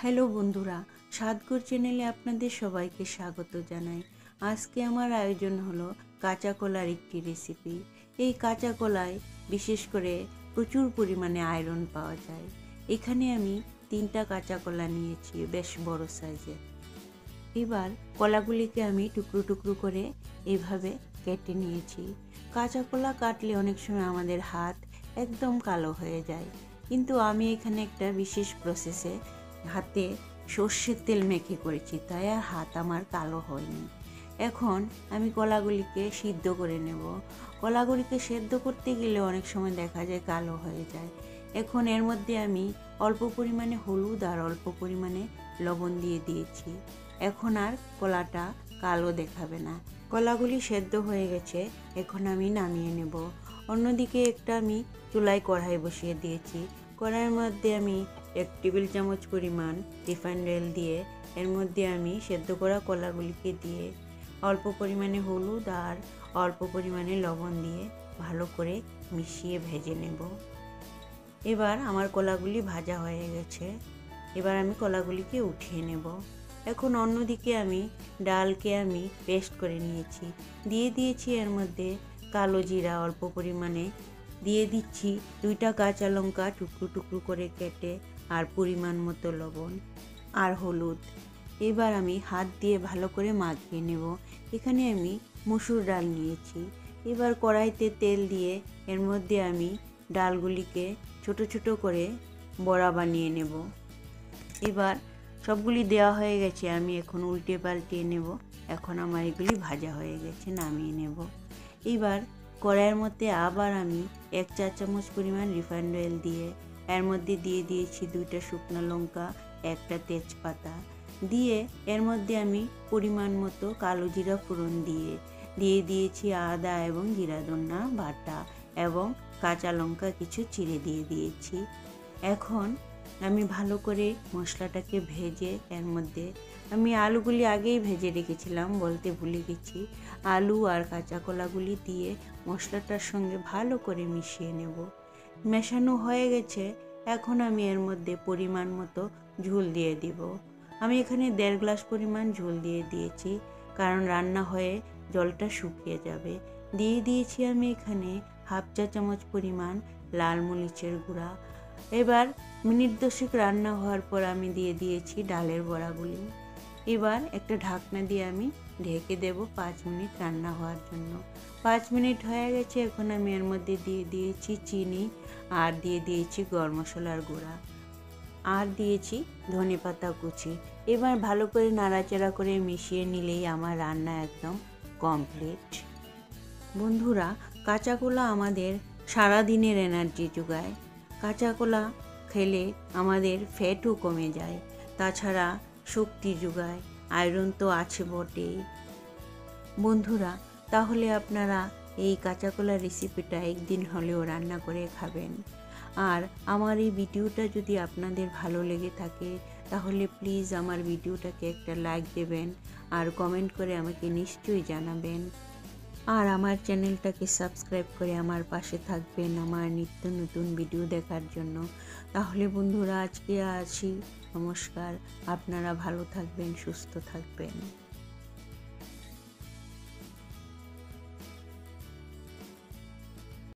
Hello বন্ধুরা, স্বাদঘর চ্যানেলে আপনাদের সবাইকে স্বাগত জানাই। আজকে আমার আয়োজন হলো কাঁচা কলার একটি রেসিপি। এই কাঁচা কলায় বিশেষ করে প্রচুর পরিমাণে আয়রন পাওয়া যায়। এখানে আমি 3টা কাঁচা কলা নিয়েছি, বেশ বড় সাইজের। এবার কলাগুলিকে আমি টুকরো টুকরো করে এইভাবে কেটে নিয়েছি। কাঁচা কলা কাটলে অনেক সময় আমাদের হাত একদম কালো হয়ে যায়, কিন্তু আমি এখানে একটা বিশেষ প্রসেসে হাতে সর্ষের তেল মেখে করেছি, তাই আর হাত আমার কালো হয়নি। এখন আমি কলাগুলিকে সিদ্ধ করে নেব। কলাগুলিকে সেদ্ধ করতে গেলে অনেক সময় দেখা যায় কালো হয়ে যায়। এখন এর মধ্যে আমি অল্প পরিমাণে হলুদ আর অল্প পরিমাণে লবণ দিয়ে দিয়েছি। এখন আর কলাটা কালো দেখাবে না। কলাগুলি সেদ্ধ হয়ে গেছে, এখন আমি নামিয়ে নেব। অন্যদিকে একটা আমি চুলায় কড়াই বসিয়ে দিয়েছি। কড়াইয়ের মধ্যে আমি 1 টেবিল চামচ পরিমাণ রিফাইন্ড অয়েল দিয়ে এর মধ্যে আমি সেদ্ধ করা কলাগুলিকে দিয়ে অল্প পরিমাণে হলুদ আর অল্প পরিমাণে লবণ দিয়ে ভালো করে মিশিয়ে ভেজে নেব। এবার আমার কলাগুলি ভাজা হয়ে গেছে। এবার আমি কলাগুলিকে উঠিয়ে নেব। এখন অন্যদিকে আমি ডালকে আমি পেস্ট করে নিয়েছি, দিয়ে দিয়েছি এর মধ্যে কালো জিরা অল্প পরিমাণে, দিয়ে দিচ্ছি 2টা কাঁচা লঙ্কা টুকরো টুকরো করে কেটে আর পরিমাণ মতো লবণ আর হলুদ। এবার আমি হাত দিয়ে ভালো করে মাখিয়ে নেব। এখানে আমি মসুর ডাল নিয়েছি। এবার কড়াইতে তেল দিয়ে এর মধ্যে আমি ডালগুলিকে ছোট ছোট করে বড়া বানিয়ে নেব। এবার সবগুলি দেওয়া হয়ে গেছে, আমি এখন উল্টে পাল্টিয়ে নেব। এখন আমার এগুলি ভাজা হয়ে গেছে, নামিয়ে নেব। এবার কড়াইয়ের মধ্যে আবার আমি 1 চা চামচ পরিমাণ রিফাইন্ড অয়েল দিয়ে এর মধ্যে দিয়ে দিয়েছি 2টা শুকনো লঙ্কা, 1টা তেজপাতা দিয়ে এর মধ্যে আমি পরিমাণ মতো কালো জিরা ফোড়ন দিয়ে দিয়েছি আদা এবং জিরা ধনিয়া বাটা এবং কাঁচা লঙ্কা কিছু চিড়ে দিয়ে দিয়েছি। এখন আমি ভালো করে মশলাটাকে ভেজে এর মধ্যে আমি আলুগুলি আগেই ভেজে রেখেছিলাম, বলতে ভুলে গেছি। আলু আর কাঁচা কলাগুলি দিয়ে মশলাটার সঙ্গে ভালো করে মিশিয়ে নেব। মেশানো হয়ে গেছে, এখন আমি এর মধ্যে পরিমাণ মতো ঝোল দিয়ে দিব। আমি এখানে 1.5 গ্লাস পরিমাণ ঝোল দিয়ে দিয়েছি, কারণ রান্না হয়ে জলটা শুকিয়ে যাবে। দিয়ে দিয়েছি আমি এখানে 1/2 চা চামচ পরিমাণ লাল মরিচের গুঁড়া। এবার মিনিট 10 রান্না হওয়ার পর আমি দিয়ে দিয়েছি ডালের বড়াগুলি। এবার একটা ঢাকনা দিয়ে আমি ঢেকে দেব 5 মিনিট রান্না হওয়ার জন্য। 5 মিনিট হয়ে গেছে, এখন আমি এর মধ্যে দিয়ে দিয়েছি চিনি আর দিয়ে দিয়েছি গরম মশলার গুঁড়া আর দিয়েছি ধনেপাতা কুচি। এবার ভালো করে নাড়াচাড়া করে মিশিয়ে নিলেই আমার রান্না একদম কমপ্লিট। বন্ধুরা, কাঁচা কলা আমাদের সারা দিনের এনার্জি যোগায়। কাঁচা কলা খেলে আমাদের ফ্যাটও কমে যায়, তাছাড়া শক্তি যোগায়। আয়রন তো আছে বটেই। বন্ধুরা, তাহলে আপনারা এই কাঁচা কলা রেসিপিটা একদিন হলেও রান্না করে খাবেন। আর আমার এই ভিডিওটা যদি আপনাদের ভালো লেগে থাকে তাহলে প্লিজ আমার ভিডিওটাকে একটা লাইক দেবেন আর কমেন্ট করে আমাকে নিশ্চয়ই জানাবেন। আর আমার চ্যানেলটাকে সাবস্ক্রাইব করে আমার পাশে থাকবেন আমার নিত্য নতুন ভিডিও দেখার জন্য। তাহলে বন্ধুরা, আজকে আসি, নমস্কার। আপনারা ভালো থাকবেন, সুস্থ থাকবেন।